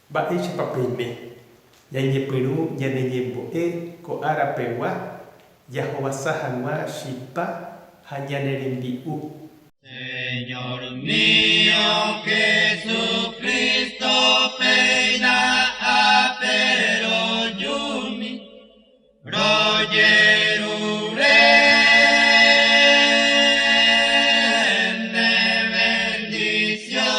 Mba'éichapa peime ñañepyrũ ñaneñembo'e ko árapeguá jahovasa hag̃ua chipa ha ñane rembi'u. Señor mío Jesucristo, peina apero yumi, rogerure de bendición,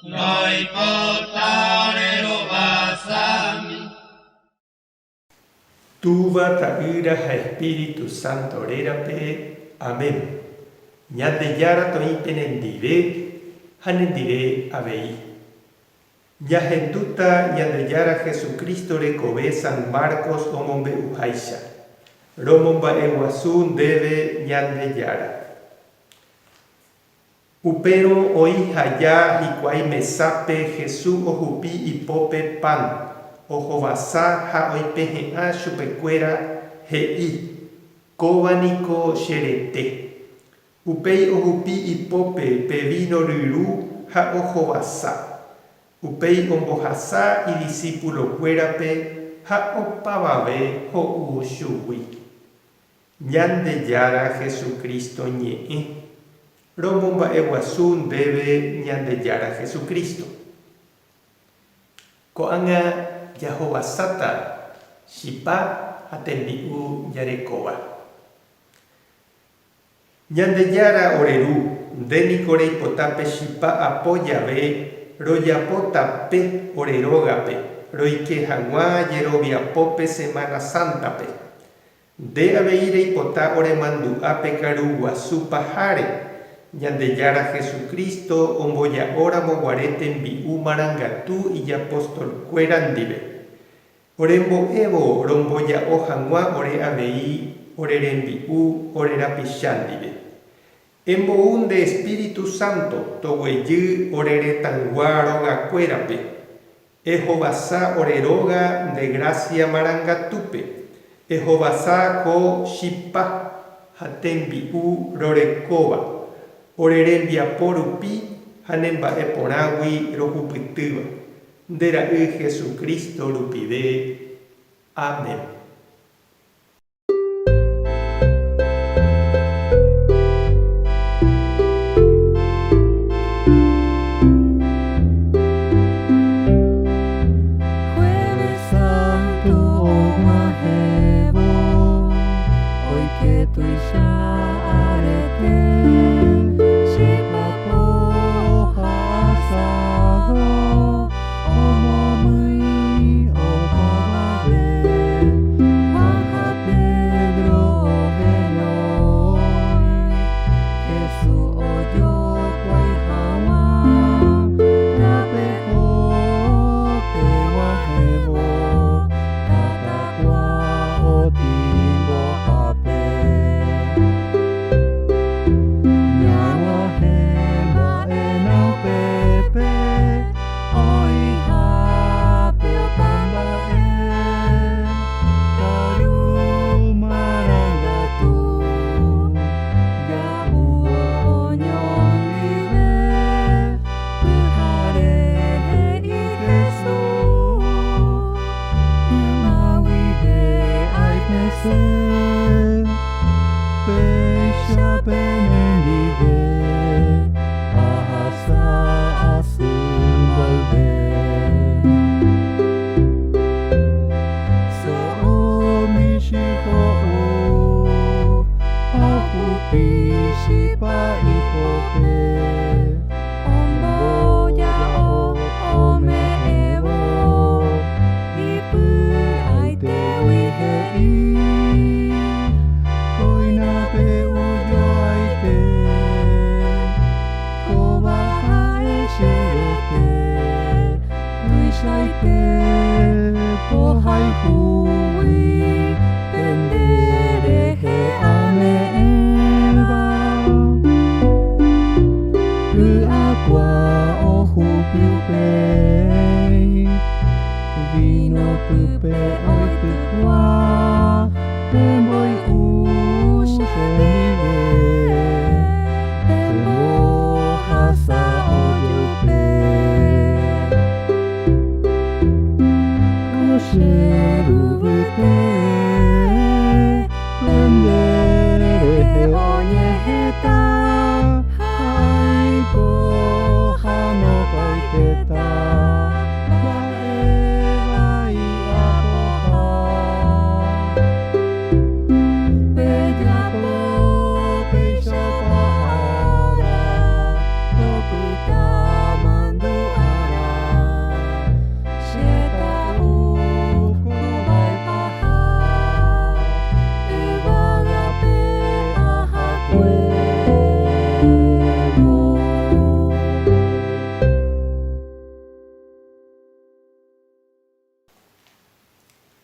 noi potarero basami. Tuva ta'ýra ha Espíritu Santo rérape. Amén. Ñandejára toĩ penendive ha nendive avei. Ñahendúta Ñandejára Jesucristo rekove San Marcos omombe'uháicha. Romomba'eguasu ndéve Ñandejára. Upérõ oĩ haja hikuái mesápe Jesús ohupi ipópe pan, ohovasa ha oipehe'ã chupekuéra he'i: kóvaniko cherete. Upéi ohupi ipópe pe vino ryru ha ohovasa. Upéi ombohasa idiscípulokuérape ha opavave ho'u chugui. Ñandejára Jesucristo ñe'ẽ. Romomba'eguasu ndéve Ñandejára Jesucristo. Ko'ág̃a jahovasáta chipa ha tembi'u jarekóva. Ñandejára oreru ndéniko reipotápe chipa apo jave rojapóta pe orerógape roike hag̃ua jeroviapópe Semana Sántape. Nde avei reipota oremandu'a pe karuguasu paháre. Ñandejára Jesucristo omboja'óramoguare tembi'u marangatu ijapóstolkuéra ndive. Orembo'évo romboja'o hag̃ua ore avei orerembi'u orerapicha ndive. Embo'u nde Espíritu Santo toguejy oreretãygua rógakuérape. Ehovasa oreróga nde gracia marangatúpe. Ehovasa ko chipa ha tembi'u rorekóva. Orerembiapo rupi ha nemba'e porãgui rohupytýva. Nde ra'y Jesucristo rupive. Amén. Jueves Santo, Mahevo, hoy que tú ya arete. Pohai hui, tendere he ame eva.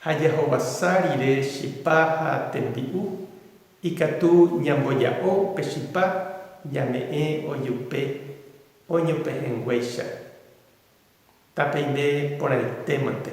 hajahovasarire chipa ha tembi'u ikatu ñamboya'o pe chipa ñame'ẽ ojupe oñopehenguéicha tapeime porãitémante.